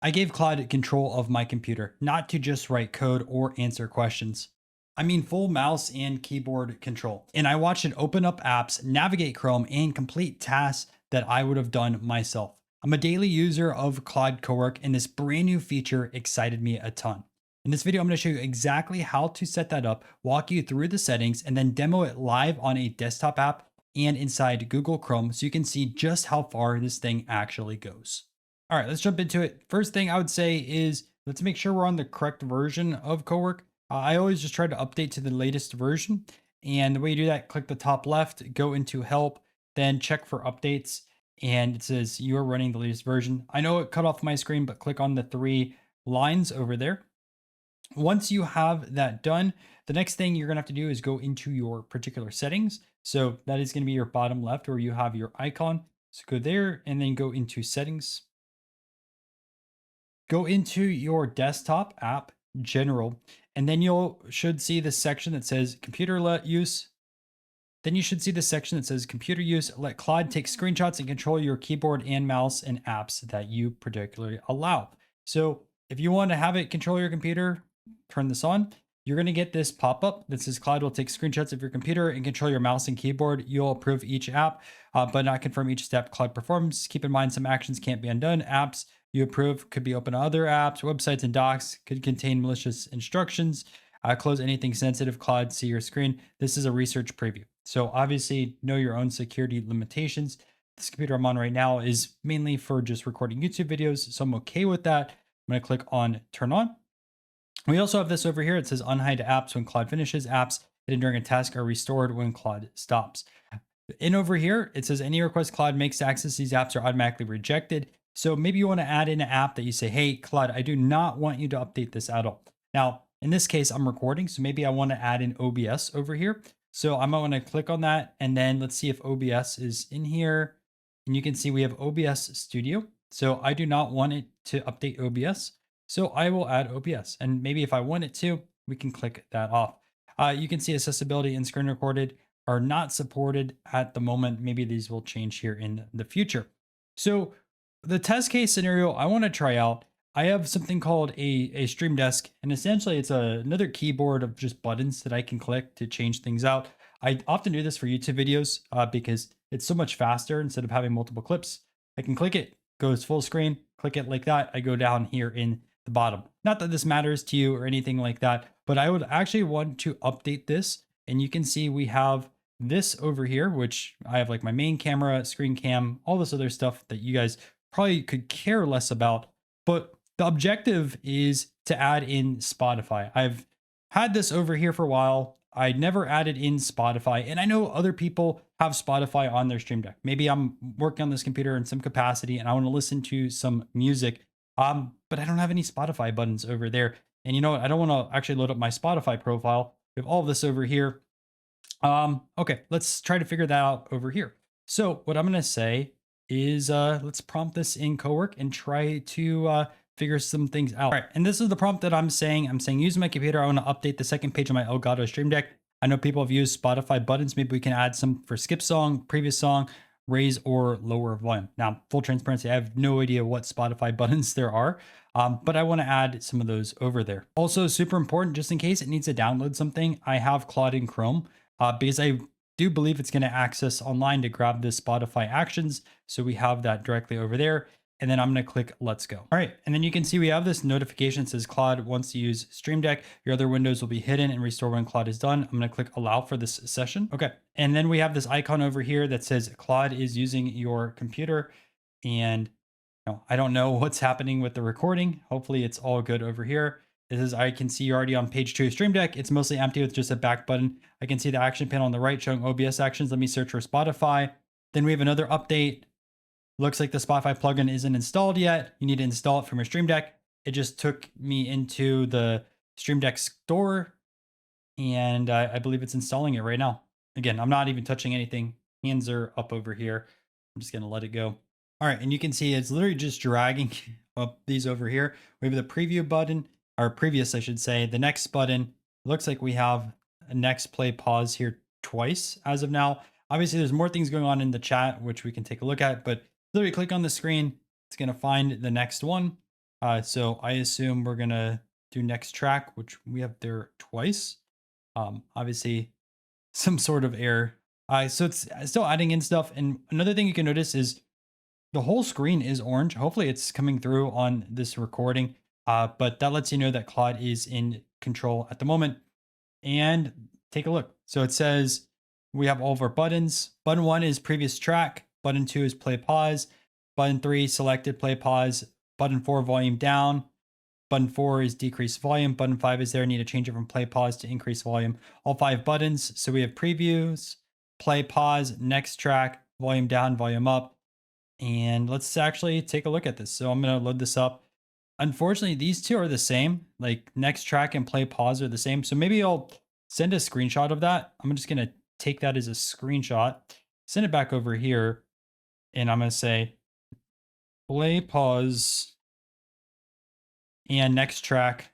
I gave Claude control of my computer, not to just write code or answer questions. I mean full mouse and keyboard control. And I watched it open up apps, navigate Chrome, and complete tasks that I would have done myself. I'm a daily user of Claude Cowork, and this brand new feature excited me a ton. In this video, I'm going to show you exactly how to set that up, walk you through the settings, and then demo it live on a desktop app and inside Google Chrome so you can see just how far this thing actually goes. All right, let's jump into it. First thing I would say is let's make sure we're on the correct version of Cowork. I always just try to update to the latest version. And the way you do that, click the top left, go into help, then check for updates. And it says you are running the latest version. I know it cut off my screen, but click on the three lines over there. Once you have that done, the next thing you're gonna have to do is go into your particular settings. So that is gonna be your bottom left where you have your icon. So go there and then go into settings. Go into your desktop app, general, and then you'll should see the section that says computer let use. Then you should see the section that says computer use. Let Claude take screenshots and control your keyboard and mouse and apps that you particularly allow. So if you want to have it control your computer, turn this on. You're going to get this pop up that says Claude will take screenshots of your computer and control your mouse and keyboard. You'll approve each app, but not confirm each step Claude performs. Keep in mind some actions can't be undone. Apps you approve could be open to other apps, websites, and docs, could contain malicious instructions. Close anything sensitive. Claude, see your screen. This is a research preview. So obviously know your own security limitations. This computer I'm on right now is mainly for just recording YouTube videos. So I'm okay with that. I'm going to click on turn on. We also have this over here. It says unhide apps when Claude finishes. Apps hidden during a task are restored when Claude stops. And over here, it says any request Claude makes to access these apps are automatically rejected. So maybe you want to add in an app that you say, hey, Claude, I do not want you to update this at all. Now, in this case, I'm recording. So maybe I want to add in OBS over here. So I might want to click on that. And then let's see if OBS is in here. And you can see we have OBS Studio. So I do not want it to update OBS. So I will add OBS. And maybe if I want it to, we can click that off. You can see accessibility and screen recorded are not supported at the moment. Maybe these will change here in the future. So the test case scenario I want to try out, I have something called a Stream Deck, and essentially it's another keyboard of just buttons that I can click to change things out. I often do this for YouTube videos because it's so much faster. Instead of having multiple clips, I can click it, goes full screen, click it like that. I go down here in the bottom. Not that this matters to you or anything like that, but I would actually want to update this. And you can see we have this over here, which I have like my main camera, screen cam, all this other stuff that you guys probably could care less about. But the objective is to add in Spotify. I've had this over here for a while. I never added in Spotify, and I know other people have Spotify on their Stream Deck. Maybe I'm working on this computer in some capacity and I want to listen to some music, but I don't have any Spotify buttons over there. And you know what? I don't want to actually load up my Spotify profile. We have all of this over here. Okay, let's try to figure that out over here. So what I'm going to say is let's prompt this in Cowork and try to figure some things out. All right, and this is the prompt that I'm saying. I'm saying use my computer. I want to update the second page of my Elgato Stream Deck. I know people have used Spotify buttons. Maybe we can add some for skip song, previous song, raise or lower volume. Now, full transparency, I have no idea what Spotify buttons there are, but I want to add some of those over there. Also, super important, just in case it needs to download something, I have Claude in Chrome because I do believe it's going to access online to grab the Spotify actions. So we have that directly over there. And then I'm going to click let's go. All right. And then you can see we have this notification that says Claude wants to use Stream Deck. Your other windows will be hidden and restore when Claude is done. I'm going to click allow for this session. Okay. And then we have this icon over here that says Claude is using your computer. And I don't know what's happening with the recording. Hopefully it's all good over here. This is, I can see you're already on page 2 of Stream Deck. It's mostly empty with just a back button. I can see the action panel on the right showing OBS actions. Let me search for Spotify. Then we have another update. Looks like the Spotify plugin isn't installed yet. You need to install it from your Stream Deck. It just took me into the Stream Deck store, and I believe it's installing it right now. Again, I'm not even touching anything. Hands are up over here. I'm just going to let it go. All right, and you can see it's literally just dragging up these over here. We have the preview button, or previous, I should say. The next button, looks like we have a next, play, pause here twice as of now. Obviously, there's more things going on in the chat, which we can take a look at, but literally click on the screen. It's going to find the next one. So I assume we're gonna do next track, which we have there twice. Obviously some sort of error. So it's still adding in stuff. And another thing you can notice is the whole screen is orange. Hopefully it's coming through on this recording. But that lets you know that Claude is in control at the moment. And take a look. So it says we have all of our buttons. Button 1 is previous track. Button 2 is play pause. Button 3 selected play pause. Button 4 volume down. Button 4 is decrease volume. Button 5 is there. Need to change it from play pause to increase volume. All 5 buttons. So we have previews, play pause, next track, volume down, volume up. And let's actually take a look at this. So I'm going to load this up. Unfortunately, these two are the same. Like next track and play pause are the same. So maybe I'll send a screenshot of that. I'm just going to take that as a screenshot, send it back over here. And I'm going to say play pause and next track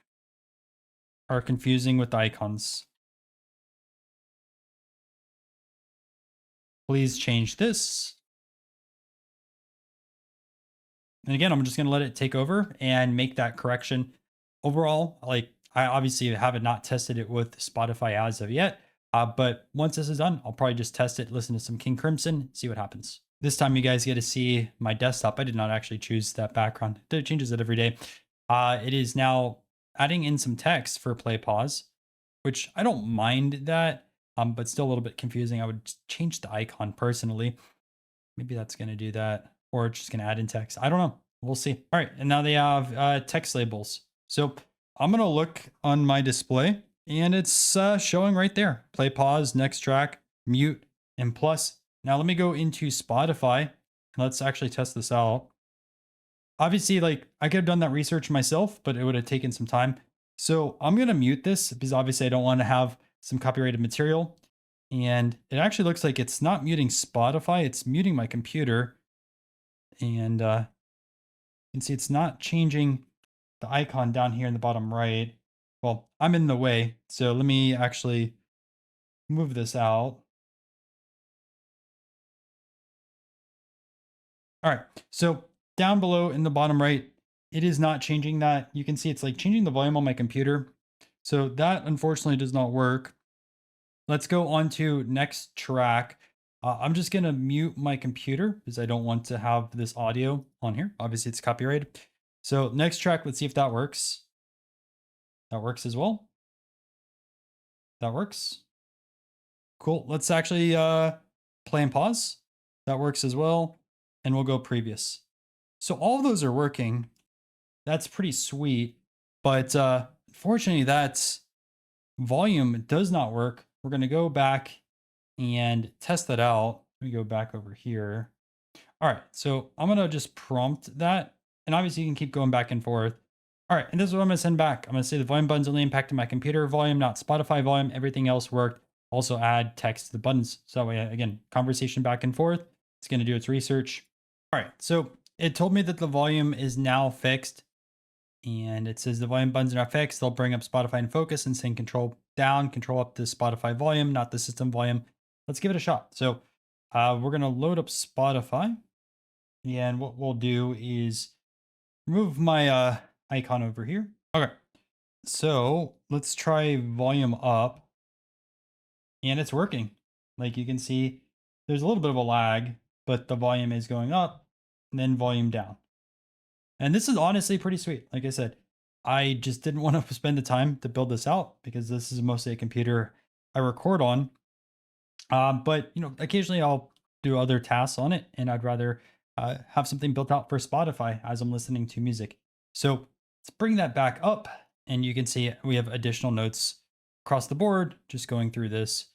are confusing with icons. Please change this. And again, I'm just going to let it take over and make that correction. Overall, like I obviously haven't not tested it with Spotify as of yet. But once this is done, I'll probably just test it, listen to some King Crimson, see what happens. This time you guys get to see my desktop. I did not actually choose that background. It changes it every day. It is now adding in some text for play pause, which I don't mind that, but still a little bit confusing. I would change the icon personally. Maybe that's going to do that, or it's just going to add in text. I don't know. We'll see. All right. And now they have text labels. So I'm going to look on my display and it's showing right there. Play pause, next track, mute, and plus. Now let me go into Spotify and let's actually test this out. Obviously, like I could have done that research myself, but it would have taken some time. So I'm going to mute this because obviously I don't want to have some copyrighted material. And it actually looks like it's not muting Spotify, it's muting my computer. And you can see it's not changing the icon down here in the bottom right. Well, I'm in the way. So let me actually move this out. All right. So down below in the bottom right, it is not changing that. You can see it's like changing the volume on my computer. So that unfortunately does not work. Let's go on to next track. I'm just going to mute my computer because I don't want to have this audio on here. Obviously it's copyrighted. So next track, let's see if that works. That works as well. That works. Cool. Let's actually play and pause. That works as well. And we'll go previous. So all of those are working. That's pretty sweet. But unfortunately, that volume does not work. We're going to go back and test that out. Let me go back over here. All right. So I'm going to just prompt that. And obviously, you can keep going back and forth. All right. And this is what I'm going to send back. I'm going to say the volume buttons only impacted my computer volume, not Spotify volume. Everything else worked. Also add text to the buttons. So that way, again, conversation back and forth. It's going to do its research. All right. So it told me that the volume is now fixed. And it says the volume buttons are not fixed. They'll bring up Spotify in focus and saying control down, control up the Spotify volume, not the system volume. Let's give it a shot. So we're going to load up Spotify. And what we'll do is remove my icon over here. Okay. So let's try volume up. And it's working. Like you can see, there's a little bit of a lag, but the volume is going up and then volume down. And this is honestly pretty sweet. Like I said, I just didn't want to spend the time to build this out because this is mostly a computer I record on. But you know, occasionally I'll do other tasks on it, and I'd rather have something built out for Spotify as I'm listening to music. So let's bring that back up, and you can see we have additional notes across the board. Just going through this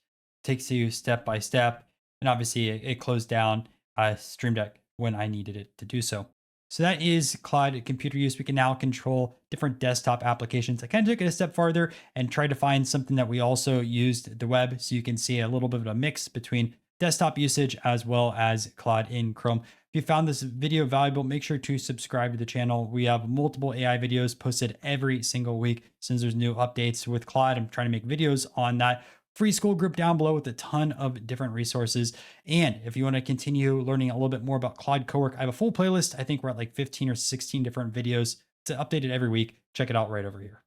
takes you step by step, and obviously it closed down Stream Deck when I needed it to do so. So that is Claude computer use. We can now control different desktop applications. I kind of took it a step farther and tried to find something that we also used the web. So you can see a little bit of a mix between desktop usage as well as Claude in Chrome. If you found this video valuable, make sure to subscribe to the channel. We have multiple AI videos posted every single week. Since there's new updates with Claude, I'm trying to make videos on that. Free school group down below with a ton of different resources. And if you want to continue learning a little bit more about Claude Cowork, I have a full playlist. I think we're at like 15 or 16 different videos. It's updated every week. Check it out right over here.